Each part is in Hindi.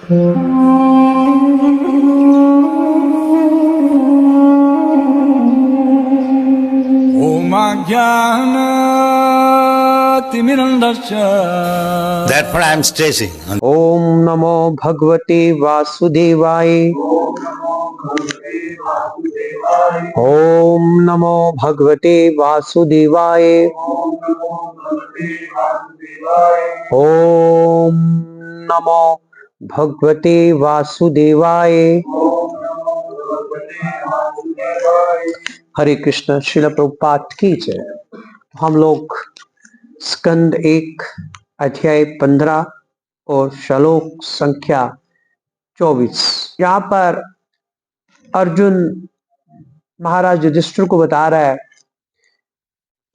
Therefore, I am stressing. ओम नमो भगवते वासुदेवाय। ओम नमो भगवते वासुदेवाय। ओम नमो भगवते वासुदेवाय। हरे कृष्ण। श्रील प्रभुपाद की जय। हम लोग स्कंद 1 अध्याय 15 और श्लोक संख्या 24, यहाँ पर अर्जुन महाराज युधिष्ठिर को बता रहा है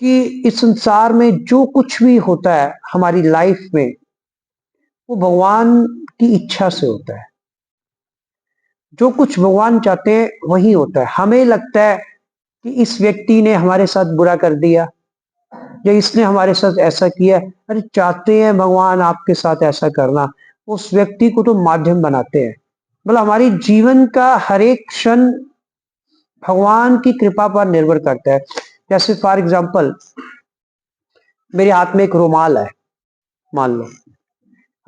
कि इस संसार में जो कुछ भी होता है हमारी लाइफ में, वो भगवान की इच्छा से होता है। जो कुछ भगवान चाहते हैं वही होता है। हमें लगता है कि इस व्यक्ति ने हमारे साथ बुरा कर दिया या इसने हमारे साथ ऐसा किया, अरे चाहते हैं भगवान आपके साथ ऐसा करना, उस व्यक्ति को तो माध्यम बनाते हैं। मतलब हमारी जीवन का हर एक क्षण भगवान की कृपा पर निर्भर करता है। जैसे फॉर एग्जाम्पल, मेरे हाथ में एक रुमाल है, मान लो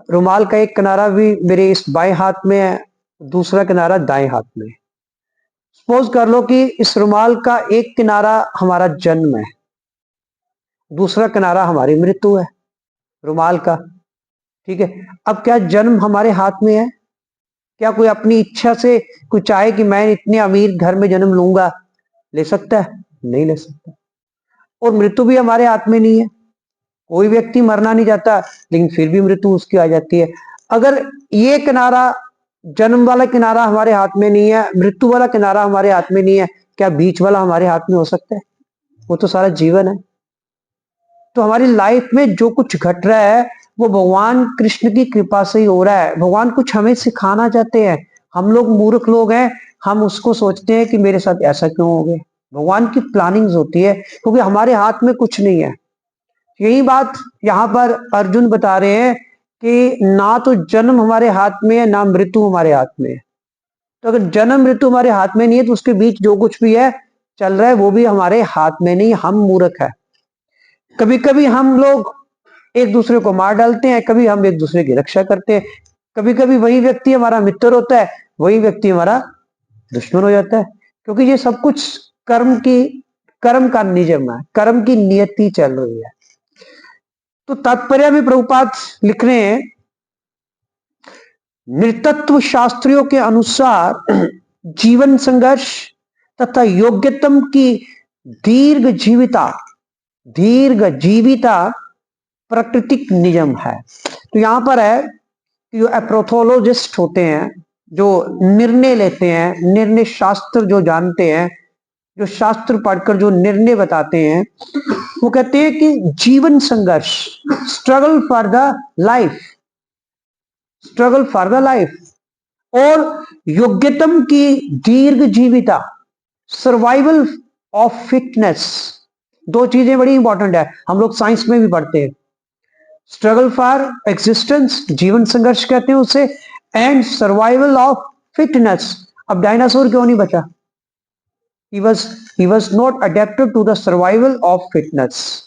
रुमाल का एक किनारा भी मेरे इस बाएं हाथ में है, दूसरा किनारा दाएं हाथ में। सपोज कर लो कि इस रुमाल का एक किनारा हमारा जन्म है, दूसरा किनारा हमारी मृत्यु है रुमाल का। ठीक है, अब क्या जन्म हमारे हाथ में है? क्या कोई अपनी इच्छा से कोई चाहे कि मैं इतने अमीर घर में जन्म लूंगा, ले सकता है? नहीं ले सकता। और मृत्यु भी हमारे हाथ में नहीं है। कोई व्यक्ति मरना नहीं चाहता, लेकिन फिर भी मृत्यु उसकी आ जाती है। अगर ये किनारा, जन्म वाला किनारा हमारे हाथ में नहीं है, मृत्यु वाला किनारा हमारे हाथ में नहीं है, क्या बीच वाला हमारे हाथ में हो सकता है? वो तो सारा जीवन है। तो हमारी लाइफ में जो कुछ घट रहा है वो भगवान कृष्ण की कृपा से ही हो रहा है। भगवान कुछ हमें सिखाना चाहते हैं। हम लोग मूर्ख लोग हैं, हम उसको सोचते हैं कि मेरे साथ ऐसा क्यों हो गया। भगवान की प्लानिंग्स होती है, क्योंकि हमारे हाथ में कुछ नहीं है। यही बात यहाँ पर अर्जुन बता रहे हैं कि ना तो जन्म हमारे हाथ में है, ना मृत्यु हमारे हाथ में है। तो अगर जन्म मृत्यु हमारे हाथ में नहीं है, तो उसके बीच जो कुछ भी है चल रहा है वो भी हमारे हाथ में नहीं। हम मूर्ख है। कभी कभी हम लोग एक दूसरे को मार डालते हैं, कभी हम एक दूसरे की रक्षा करते हैं, कभी कभी वही व्यक्ति हमारा मित्र होता है, वही व्यक्ति हमारा दुश्मन हो जाता है। क्योंकि ये सब कुछ कर्म का नियम है, कर्म की नियति चल रही है। तो तात्पर्य में प्रभुपाद लिख रहे हैं, नृतत्व शास्त्रियों के अनुसार जीवन संघर्ष तथा योग्यतम की दीर्घ जीविता प्राकृतिक नियम है। तो यहां पर है कि जो एप्रोथोलॉजिस्ट होते हैं, जो निर्णय लेते हैं, निर्णय शास्त्र जो जानते हैं, जो शास्त्र पढ़कर जो निर्णय बताते हैं, वो कहते हैं कि जीवन संघर्ष, स्ट्रगल फॉर द लाइफ, और योग्यतम की दीर्घ जीविता, सर्वाइवल ऑफ फिटनेस। दो चीजें बड़ी इंपॉर्टेंट है, हम लोग साइंस में भी पढ़ते हैं। स्ट्रगल फॉर एग्जिस्टेंस, जीवन संघर्ष कहते हैं उसे, एंड सर्वाइवल ऑफ फिटनेस। अब डायनासोर क्यों नहीं बचा? he was not adapted to the survival of fitness।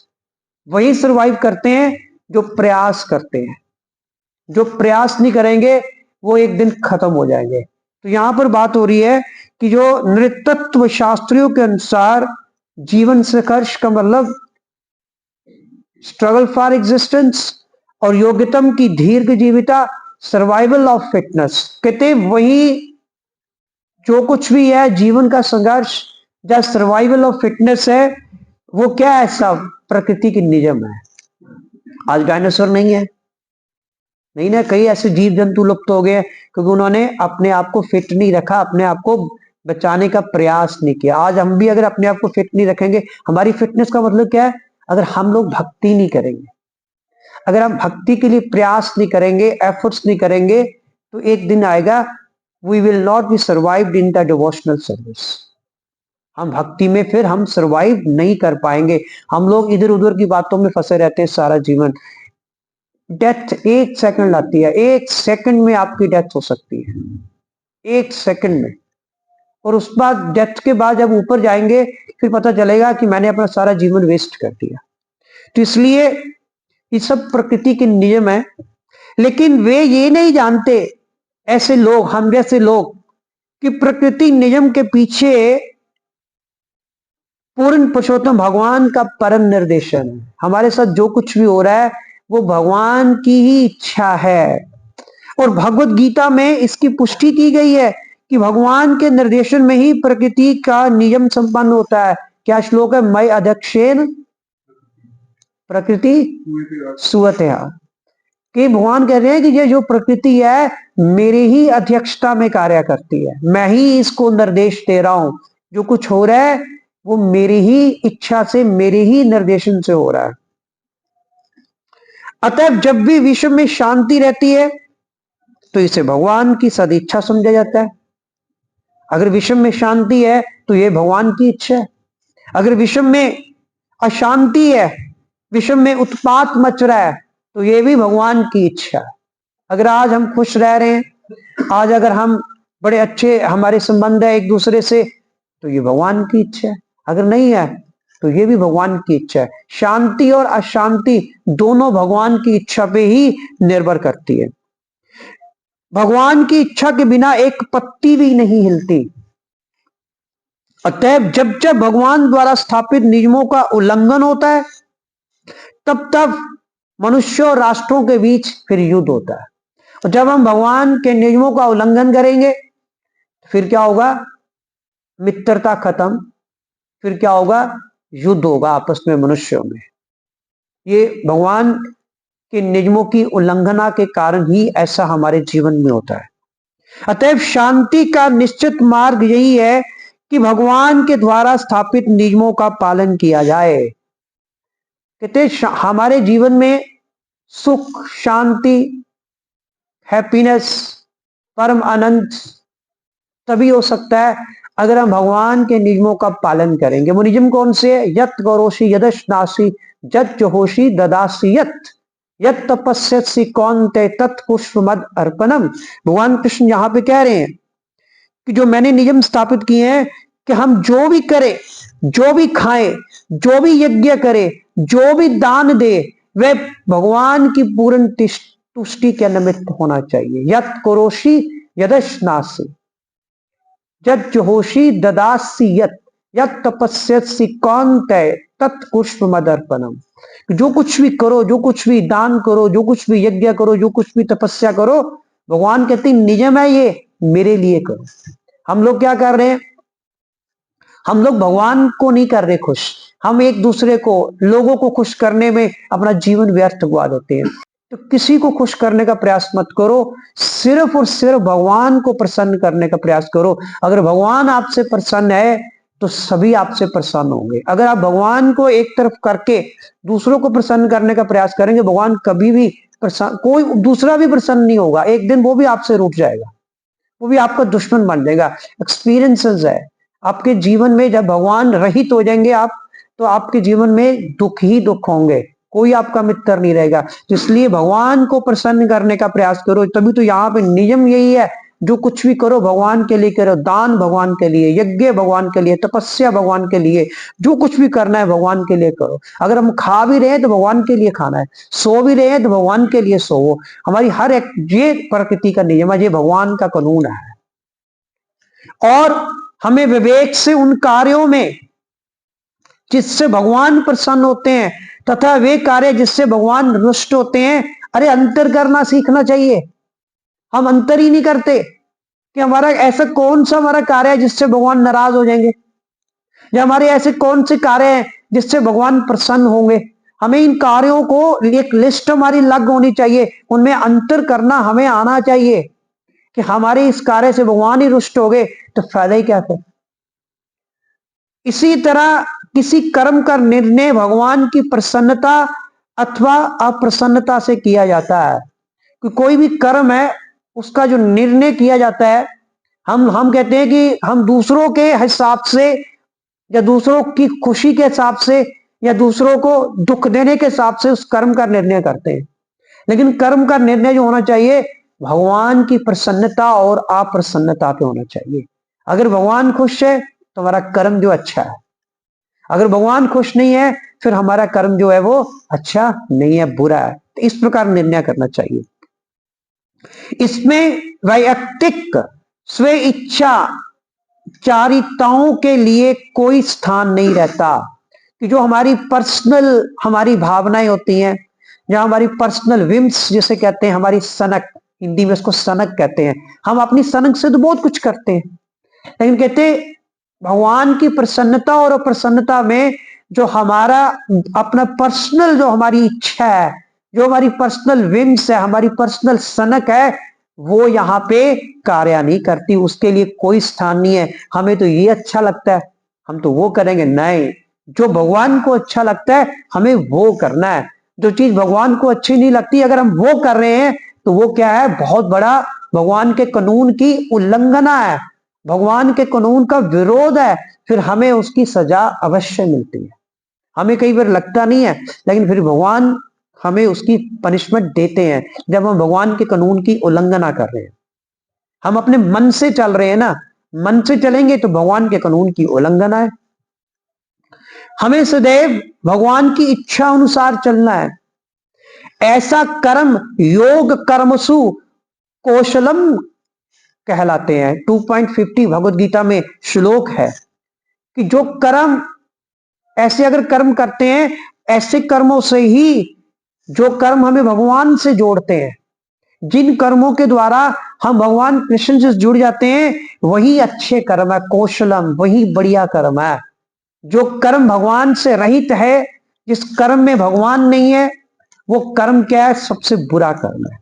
वही सर्वाइव करते हैं जो प्रयास करते हैं। जो प्रयास नहीं करेंगे वो एक दिन खत्म हो जाएंगे। तो यहां पर बात हो रही है कि जो नृतत्व शास्त्रियों के अनुसार जीवन संघर्ष का मतलब स्ट्रगल फॉर एग्जिस्टेंस, और योग्यतम की दीर्घ जीविता, सर्वाइवल ऑफ फिटनेस। कहते वही जो कुछ भी है जीवन का संघर्ष या सर्वाइवल ऑफ फिटनेस है, वो क्या है? सब प्रकृति की नियम है। आज डायनासोर नहीं है, नहीं ना, कई ऐसे जीव जंतु लुप्त हो गए क्योंकि उन्होंने अपने आप को फिट नहीं रखा, अपने आप को बचाने का प्रयास नहीं किया। आज हम भी अगर अपने आप को फिट नहीं रखेंगे, हमारी फिटनेस का मतलब क्या है? अगर हम लोग भक्ति नहीं करेंगे, अगर हम भक्ति के लिए प्रयास नहीं करेंगे, एफर्ट्स नहीं करेंगे, तो एक दिन आएगा we will not be survived in the devotional service. हम भक्ति में फिर हम सर्वाइव नहीं कर पाएंगे। हम लोग इधर उधर की बातों में फंसे रहते हैं सारा जीवन। डेथ 1 सेकंड आती है, 1 सेकंड में आपकी डेथ हो सकती है, 1 सेकंड में। और उस बाद डेथ के बाद जब ऊपर जाएंगे फिर पता चलेगा कि मैंने अपना सारा जीवन वेस्ट कर दिया। तो इसलिए ये सब प्रकृति के नियम है, लेकिन वे ये नहीं जानते, ऐसे लोग, हम जैसे लोग, कि प्रकृति नियम के पीछे पूर्ण पुरुषोत्तम भगवान का परम निर्देशन है। हमारे साथ जो कुछ भी हो रहा है वो भगवान की ही इच्छा है। और भगवत गीता में इसकी पुष्टि की गई है कि भगवान के निर्देशन में ही प्रकृति का नियम संपन्न होता है। क्या श्लोक है? मय अध्यक्षेन प्रकृति सुवतया। कि भगवान कह रहे हैं कि ये जो प्रकृति है मेरी ही अध्यक्षता में कार्य करती है, मैं ही इसको निर्देश दे रहा हूं। जो कुछ हो रहा है वो मेरी ही इच्छा से, मेरे ही निर्देशन से हो रहा है। अतः जब भी विश्व में शांति रहती है तो इसे भगवान की सदिच्छा समझा जाता है। अगर विश्व में शांति है तो यह भगवान की इच्छा है। अगर विश्व में अशांति है, विश्व में उत्पात मच रहा है, तो यह भी भगवान की इच्छा है। अगर आज हम खुश रह रहे हैं, आज अगर हम बड़े अच्छे हमारे संबंध है एक दूसरे से, तो ये भगवान की इच्छा है। अगर नहीं है तो ये भी भगवान की इच्छा है। शांति और अशांति दोनों भगवान की इच्छा पे ही निर्भर करती है। भगवान की इच्छा के बिना एक पत्ती भी नहीं हिलती। अतः जब जब भगवान द्वारा स्थापित नियमों का उल्लंघन होता है तब तब मनुष्य और राष्ट्रों के बीच फिर युद्ध होता है। और जब हम भगवान के नियमों का उल्लंघन करेंगे फिर क्या होगा? मित्रता खत्म, फिर क्या होगा? युद्ध होगा आपस में, मनुष्यों में। ये भगवान के नियमों की उल्लंघना के कारण ही ऐसा हमारे जीवन में होता है। अतएव शांति का निश्चित मार्ग यही है कि भगवान के द्वारा स्थापित नियमों का पालन किया जाए। कहते हमारे जीवन में सुख, शांति, हैप्पीनेस, परम आनंद तभी हो सकता है अगर हम भगवान के नियमों का पालन करेंगे। वो नियम कौन से है? यत करोषि यदश्नासि जत जोहोषि ददासि यत तपस्यसि कौन्ते तत् पुष्पमद अर्पणम। भगवान कृष्ण यहाँ पे कह रहे हैं कि जो मैंने नियम स्थापित किए हैं कि हम जो भी करें, जो भी खाएं, जो भी यज्ञ करें, जो भी दान दे, वह भगवान की पूर्ण तुष्टि के निमित्त होना चाहिए। यत करोषि यदश्नासि जत जोहोषि ददासि यत तपस्यसि कौन्ते तत् पुष्पमदर्पणम। जो कुछ भी करो, जो कुछ भी दान करो, जो कुछ भी यज्ञ करो, जो कुछ भी तपस्या करो, भगवान कहते हैं नियम है ये, मेरे लिए करो। हम लोग क्या कर रहे हैं? हम लोग भगवान को नहीं कर रहे खुश, हम एक दूसरे को, लोगों को खुश करने में अपना जीवन व्यर्थ गवा देते हैं। तो किसी को खुश करने का प्रयास मत करो, सिर्फ और सिर्फ भगवान को प्रसन्न करने का प्रयास करो। अगर भगवान आपसे प्रसन्न है तो सभी आपसे प्रसन्न होंगे। अगर आप भगवान को एक तरफ करके दूसरों को प्रसन्न करने का प्रयास करेंगे, भगवान कभी भी प्रसन्न, कोई दूसरा भी प्रसन्न नहीं होगा। एक दिन वो भी आपसे रूठ जाएगा, वो भी आपका दुश्मन बन जाएगा। एक्सपीरियंसेस है आपके जीवन में। जब भगवान रहित हो जाएंगे आप, तो आपके जीवन में दुख ही दुख होंगे, कोई आपका मित्र नहीं रहेगा। तो इसलिए भगवान को प्रसन्न करने का प्रयास करो। तभी तो यहाँ पे नियम यही है, जो कुछ भी करो भगवान के लिए करो। दान भगवान के लिए, यज्ञ भगवान के लिए, तपस्या भगवान के लिए, जो कुछ भी करना है भगवान के लिए करो। अगर हम खा भी रहे हैं तो भगवान के लिए खाना है, सो भी रहे हैं तो भगवान के लिए सोवो। हमारी हर एक, ये प्रकृति का नियम है, ये भगवान का कानून है। और हमें विवेक से उन कार्यों में जिससे भगवान प्रसन्न होते हैं तथा वे कार्य जिससे भगवान रुष्ट होते हैं, अरे अंतर करना सीखना चाहिए। हम अंतर ही नहीं करते कि हमारा ऐसा कौन सा हमारा कार्य है जिससे भगवान नाराज हो जाएंगे, या हमारे ऐसे कौन से कार्य हैं जिससे भगवान प्रसन्न होंगे। हमें इन कार्यों को, एक लिस्ट हमारी लग होनी चाहिए, उनमें अंतर करना हमें आना चाहिए कि हमारे इस कार्य से भगवान ही रुष्ट हो गए तो फायदा ही क्या फिर। इसी तरह किसी कर्म का निर्णय भगवान की प्रसन्नता अथवा अप्रसन्नता से किया जाता है। कोई भी कर्म है उसका जो निर्णय किया जाता है, हम कहते हैं कि हम दूसरों के हिसाब से या दूसरों की खुशी के हिसाब से या दूसरों को दुख देने के हिसाब से उस कर्म का निर्णय करते हैं। लेकिन कर्म का निर्णय जो होना चाहिए भगवान की प्रसन्नता और अप्रसन्नता पे होना चाहिए। अगर भगवान खुश है तो हमारा कर्म जो अच्छा है, अगर भगवान खुश नहीं है फिर हमारा कर्म जो है वो अच्छा नहीं है, बुरा है। तो इस प्रकार निर्णय करना चाहिए। इसमें वैयक्तिक स्व इच्छा चारिताओं के लिए कोई स्थान नहीं रहता कि जो हमारी पर्सनल हमारी भावनाएं होती हैं, जहां हमारी पर्सनल विम्स जिसे कहते हैं, हमारी सनक, हिंदी में इसको सनक कहते हैं, हम अपनी सनक से तो बहुत कुछ करते हैं, लेकिन कहते भगवान की प्रसन्नता और अप्रसन्नता में जो हमारा अपना पर्सनल जो हमारी इच्छा है, जो हमारी पर्सनल विम्स है, हमारी पर्सनल सनक है, वो यहाँ पे कार्य नहीं करती, उसके लिए कोई स्थान नहीं है। हमें तो ये अच्छा लगता है हम तो वो करेंगे, नहीं, जो भगवान को अच्छा लगता है हमें वो करना है। जो चीज भगवान को अच्छी नहीं लगती अगर हम वो कर रहे हैं तो वो क्या है, बहुत बड़ा भगवान के कानून की उल्लंघना है, भगवान के कानून का विरोध है, फिर हमें उसकी सजा अवश्य मिलती है। हमें कई बार लगता नहीं है लेकिन फिर भगवान हमें उसकी पनिशमेंट देते हैं जब हम भगवान के कानून की उल्लंघना कर रहे हैं। हम अपने मन से चल रहे हैं ना, मन से चलेंगे तो भगवान के कानून की उल्लंघना है। हमें सदैव भगवान की इच्छा अनुसार चलना है। ऐसा कर्म योग कर्मसु कौशलम कहलाते हैं। 2.50 भगवत गीता में श्लोक है कि जो कर्म ऐसे अगर कर्म करते हैं, ऐसे कर्मों से ही जो कर्म हमें भगवान से जोड़ते हैं, जिन कर्मों के द्वारा हम भगवान कृष्ण से जुड़ जाते हैं, वही अच्छे कर्म है, कौशलम, वही बढ़िया कर्म है। जो कर्म भगवान से रहित है, जिस कर्म में भगवान नहीं है, वो कर्म क्या है, सबसे बुरा कर्म है।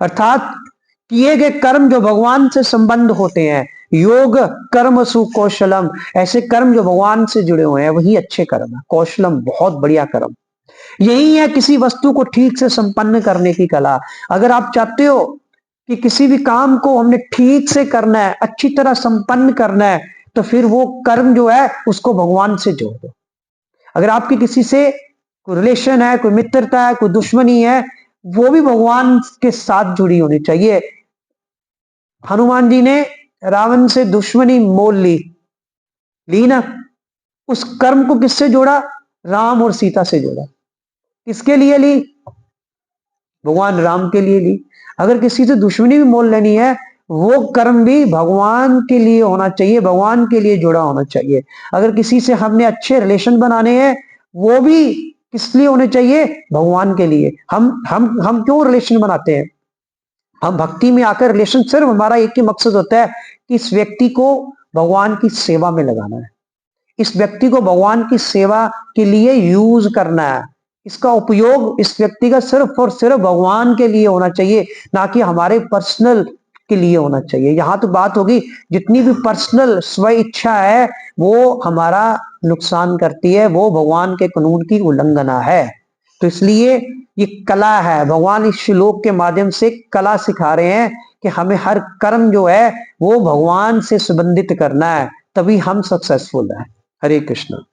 अर्थात किए गए कर्म जो भगवान से संबंध होते हैं, योग कर्म सुकौशलम, ऐसे कर्म जो भगवान से जुड़े हुए हैं वही अच्छे कर्म है। कौशलम बहुत बढ़िया कर्म, यही है किसी वस्तु को ठीक से संपन्न करने की कला। अगर आप चाहते हो कि किसी भी काम को हमने ठीक से करना है, अच्छी तरह संपन्न करना है, तो फिर वो कर्म जो है उसको भगवान से जोड़ दो। अगर आपकी किसी से कोई रिलेशन है, कोई मित्रता है, कोई दुश्मनी है, वो भी भगवान के साथ जुड़ी होनी चाहिए। हनुमान जी ने रावण से दुश्मनी मोल ली ना, उस कर्म को किससे जोड़ा, राम और सीता से जोड़ा। किसके लिए ली, भगवान राम के लिए ली। अगर किसी से दुश्मनी भी मोल लेनी है, वो कर्म भी भगवान के लिए होना चाहिए, भगवान के लिए जुड़ा होना चाहिए। अगर किसी से हमने अच्छे रिलेशन बनाने हैं, वो भी किस लिए होने चाहिए, भगवान के लिए। हम क्यों रिलेशन बनाते हैं, हम भक्ति में आकर रिलेशन सिर्फ हमारा एक ही मकसद होता है कि इस व्यक्ति को भगवान की सेवा में लगाना है, इस व्यक्ति को भगवान की सेवा के लिए यूज करना है, इसका उपयोग इस व्यक्ति का सिर्फ और सिर्फ भगवान के लिए होना चाहिए, ना कि हमारे पर्सनल के लिए होना चाहिए। यहां तो बात होगी जितनी भी पर्सनल स्व इच्छा है वो हमारा नुकसान करती है, वो भगवान के कानून की उल्लंघना है। तो इसलिए ये कला है, भगवान इस श्लोक के माध्यम से कला सिखा रहे हैं कि हमें हर कर्म जो है वो भगवान से संबंधित करना है, तभी हम सक्सेसफुल हैं। हरे कृष्ण।